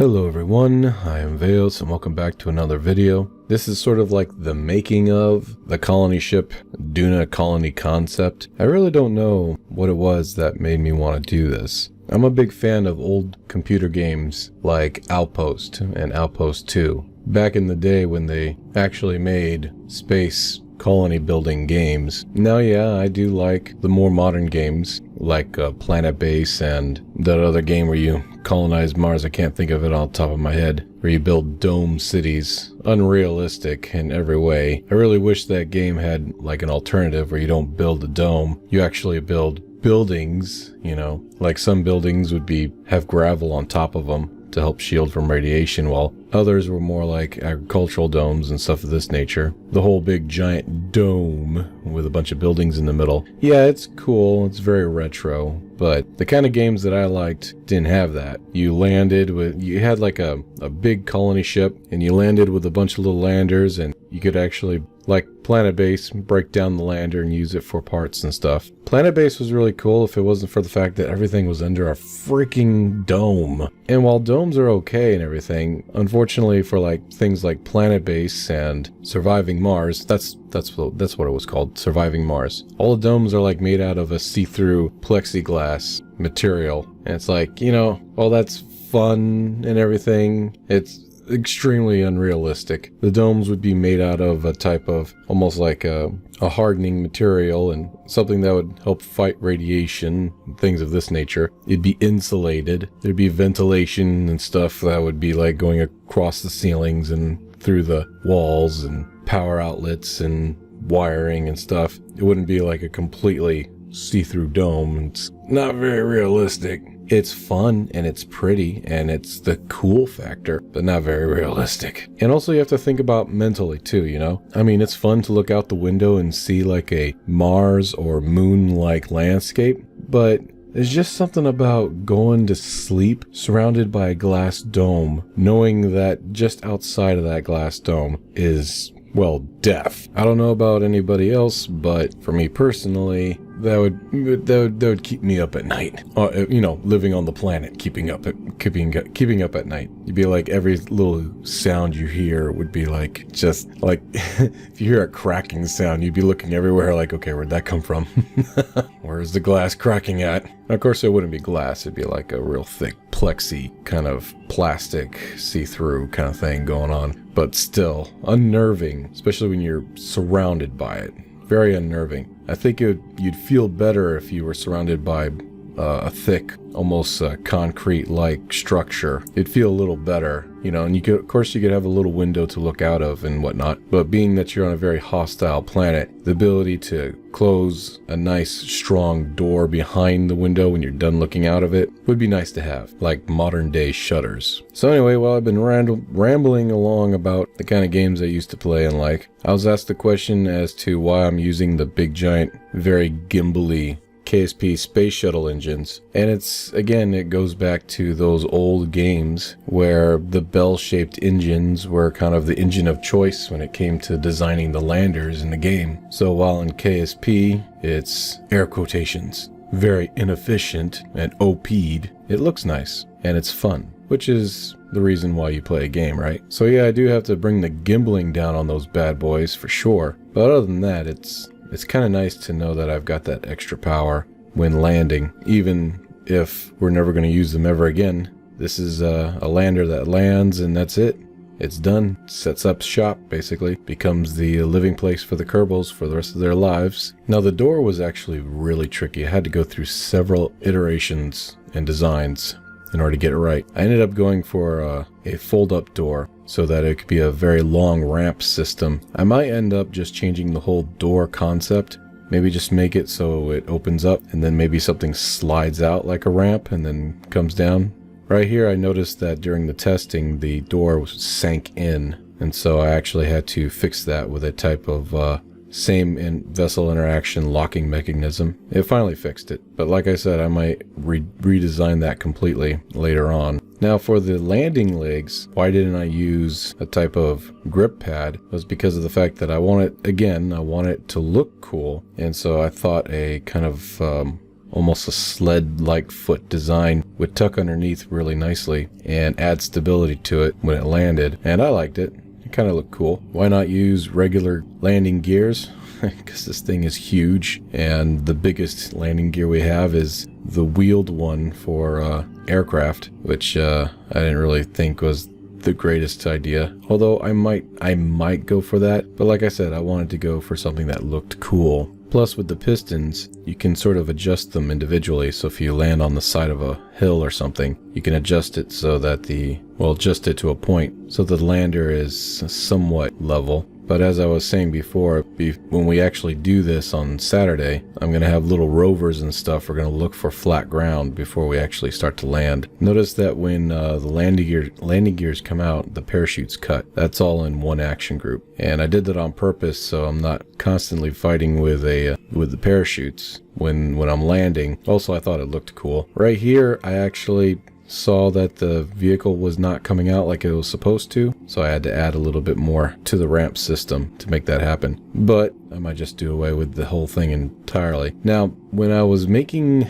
Hello everyone, I am Veos and welcome back to another video. This is sort of like the making of the colony ship Duna colony concept. I really don't know what it was that made me want to do this. I'm a big fan of old computer games like Outpost and Outpost 2. Back in the day when they actually made space colony building games. Now yeah, I do like the more modern games like Planet Base and that other game where you colonize Mars. I can't think of it off the top of my head. Where you build dome cities. Unrealistic in every way. I really wish that game had like an alternative where you don't build a dome. You actually build buildings, you know. Like some buildings would have gravel on top of them to help shield from radiation, while others were more like agricultural domes and stuff of this nature. The whole big giant dome with a bunch of buildings in the middle. Yeah, it's cool, it's very retro, but the kind of games that I liked didn't have that. You had like a big colony ship, and you landed with a bunch of little landers, and you could actually, like Planet Base, break down the lander and use it for parts and stuff. Planet Base was really cool if it wasn't for the fact that everything was under a freaking dome. And while domes are okay and everything, unfortunately for like things like Planet Base and Surviving Mars, that's what it was called, Surviving Mars. All the domes are like made out of a see-through plexiglass material. And it's like, you know, while that's fun and everything, it's extremely unrealistic. The domes would be made out of a type of almost like a hardening material and something that would help fight radiation and things of this nature. It'd be insulated. There'd be ventilation and stuff that would be like going across the ceilings and through the walls and power outlets and wiring and stuff. It wouldn't be like a completely see-through dome. It's not very realistic. It's fun and it's pretty and it's the cool factor, but not very realistic. And also you have to think about mentally too, you know? I mean, it's fun to look out the window and see like a Mars or moon-like landscape, but there's just something about going to sleep surrounded by a glass dome, knowing that just outside of that glass dome is, well, death. I don't know about anybody else, but for me personally, that would keep me up at night. You know, living on the planet, keeping up at night. You'd be like, every little sound you hear would be like, just like, if you hear a cracking sound, you'd be looking everywhere like, okay, where'd that come from? Where's the glass cracking at? And of course, it wouldn't be glass. It'd be like a real thick plexi kind of plastic see-through kind of thing going on. But still, unnerving, especially when you're surrounded by it. Very unnerving. I think you'd feel better if you were surrounded by a thick, almost concrete-like structure. It'd feel a little better, you know, and of course you could have a little window to look out of and whatnot, but being that you're on a very hostile planet, the ability to close a nice, strong door behind the window when you're done looking out of it would be nice to have, like modern-day shutters. So anyway, while I've been rambling along about the kind of games I used to play and like, I was asked the question as to why I'm using the big, giant, very gimbally KSP space shuttle engines. And it goes back to those old games where the bell-shaped engines were kind of the engine of choice when it came to designing the landers in the game. So while in KSP, it's air quotations, very inefficient and OP'd, it looks nice and it's fun, which is the reason why you play a game, right? So yeah, I do have to bring the gimbling down on those bad boys for sure. But other than that, it's kind of nice to know that I've got that extra power when landing, even if we're never going to use them ever again. This is a lander that lands and that's it. It's done. Sets up shop, basically. Becomes the living place for the Kerbals for the rest of their lives. Now, the door was actually really tricky. I had to go through several iterations and designs in order to get it right. I ended up going for a fold-up door so that it could be a very long ramp system. I might end up just changing the whole door concept. Maybe just make it so it opens up and then maybe something slides out like a ramp and then comes down. Right here I noticed that during the testing the door sank in, and so I actually had to fix that with a type of same vessel interaction locking mechanism. It finally fixed it, but like I said, I might redesign that completely later on. Now for the landing legs, why didn't I use a type of grip pad? It was because of the fact that I want it to look cool, and so I thought a kind of almost a sled-like foot design, would tuck underneath really nicely and add stability to it when it landed, and I liked it. It kind of looked cool. Why not use regular landing gears? Because this thing is huge, and the biggest landing gear we have is the wheeled one for aircraft, which I didn't really think was the greatest idea. Although I might go for that, but like I said, I wanted to go for something that looked cool. Plus, with the pistons, you can sort of adjust them individually, so if you land on the side of a hill or something, you can adjust it so that adjust it to a point so the lander is somewhat level. But as I was saying before, when we actually do this on Saturday, I'm going to have little rovers and stuff. We're going to look for flat ground before we actually start to land. Notice that when the landing gears come out, the parachutes cut. That's all in one action group. And I did that on purpose so I'm not constantly fighting with the parachutes when I'm landing. Also, I thought it looked cool. Right here, I actually saw that the vehicle was not coming out like it was supposed to, so I had to add a little bit more to the ramp system to make that happen. But I might just do away with the whole thing entirely. Now, when I was making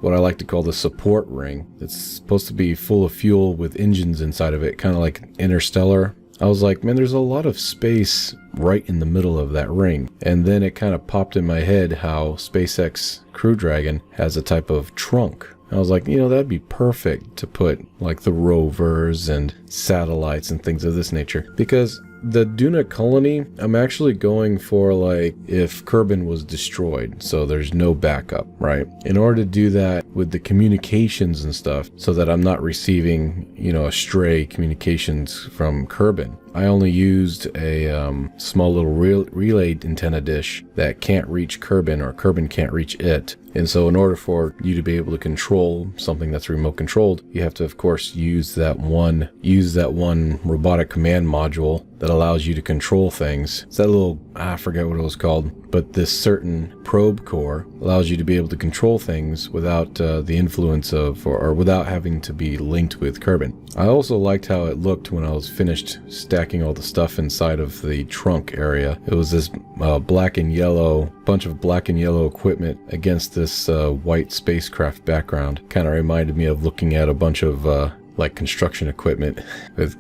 what I like to call the support ring, it's supposed to be full of fuel with engines inside of it, kind of like Interstellar. I was like, man, there's a lot of space right in the middle of that ring. And then it kind of popped in my head how SpaceX Crew Dragon has a type of trunk. I was like, that'd be perfect to put like the rovers and satellites and things of this nature. Because the Duna colony, I'm actually going for like if Kerbal was destroyed, so there's no backup, right? In order to do that with the communications and stuff, so that I'm not receiving, stray communications from Kerbal, I only used a small little relay antenna dish that can't reach Kerbal, or Kerbal can't reach it. And so in order for you to be able to control something that's remote controlled, you have to, of course, use that one robotic command module that allows you to control things. It's that little, I forget what it was called, but this certain probe core allows you to be able to control things without the influence of, or without having to be linked with Kerbal. I also liked how it looked when I was finished stacking all the stuff inside of the trunk area. It was this black and yellow, bunch of black and yellow equipment against this white spacecraft background. Kind of reminded me of looking at a bunch of like construction equipment with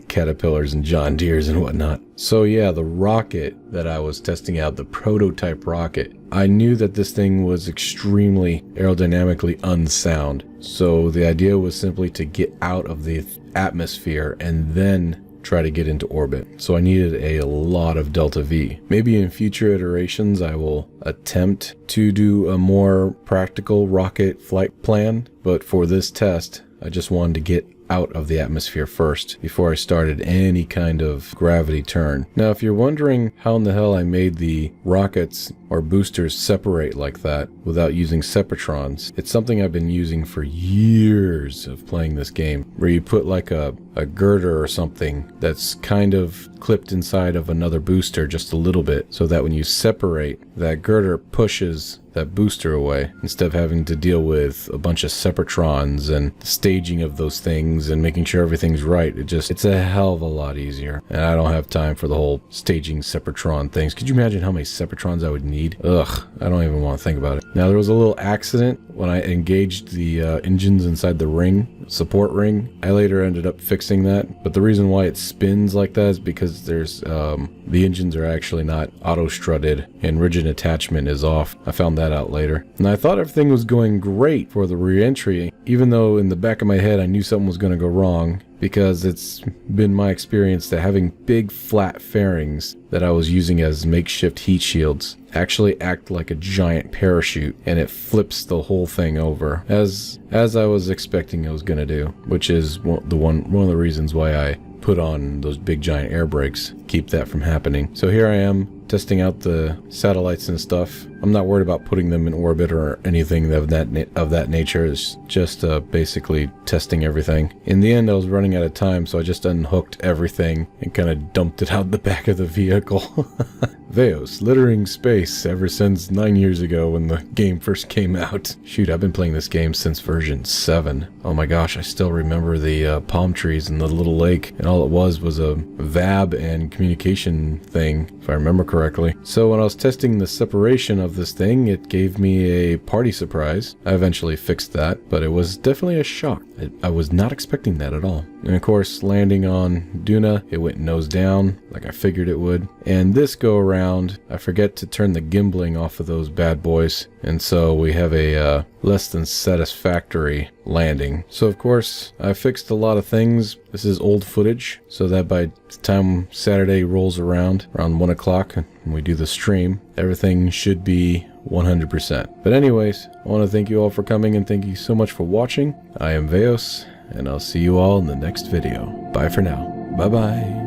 Caterpillars and John Deeres and whatnot. So yeah, the rocket that I was testing out, the prototype rocket, I knew that this thing was extremely aerodynamically unsound. So the idea was simply to get out of the atmosphere and then try to get into orbit. So I needed a lot of delta V. Maybe in future iterations I will attempt to do a more practical rocket flight plan, but for this test I just wanted to get out of the atmosphere first before I started any kind of gravity turn. Now, if you're wondering how in the hell I made the rockets or boosters separate like that without using separatrons, it's something I've been using for years of playing this game, where you put like a girder or something that's kind of clipped inside of another booster just a little bit, so that when you separate, that girder pushes that booster away instead of having to deal with a bunch of separatrons and staging of those things and making sure everything's right. It's a hell of a lot easier, and I don't have time for the whole staging sepratron things. Could you imagine how many separatrons I would need? Ugh, I don't even want to think about it. Now, there was a little accident when I engaged the engines inside the support ring. I later ended up fixing that, but the reason why it spins like that is because there's the engines are actually not auto strutted and rigid attachment is off. I found that out later, and I thought everything was going great for the re-entry, even though in the back of my head I knew something was going to go wrong, because it's been my experience that having big flat fairings that I was using as makeshift heat shields actually act like a giant parachute, and it flips the whole thing over, as I was expecting it was going to do, which is one of the reasons why I put on those big giant air brakes, keep that from happening. So here I am testing out the satellites and stuff. I'm not worried about putting them in orbit or anything of that nature. It's just basically testing everything. In the end, I was running out of time, so I just unhooked everything and kind of dumped it out the back of the vehicle. Veos, littering space ever since 9 years ago when the game first came out. Shoot, I've been playing this game since version 7. Oh my gosh, I still remember the palm trees and the little lake, and all it was a VAB and communication thing, if I remember correctly. correctly. So when I was testing the separation of this thing, it gave me a party surprise. I eventually fixed that, but it was definitely a shock. I was not expecting that at all. And of course, landing on Duna, it went nose down, like I figured it would. And this go around, I forget to turn the gimbling off of those bad boys, and so we have a less than satisfactory landing. So of course, I fixed a lot of things. This is old footage, so that by the time Saturday rolls around 1 o'clock, and we do the stream, everything should be 100%. But anyways, I want to thank you all for coming, and thank you so much for watching. I am Veos, and I'll see you all in the next video. Bye for now. Bye-bye.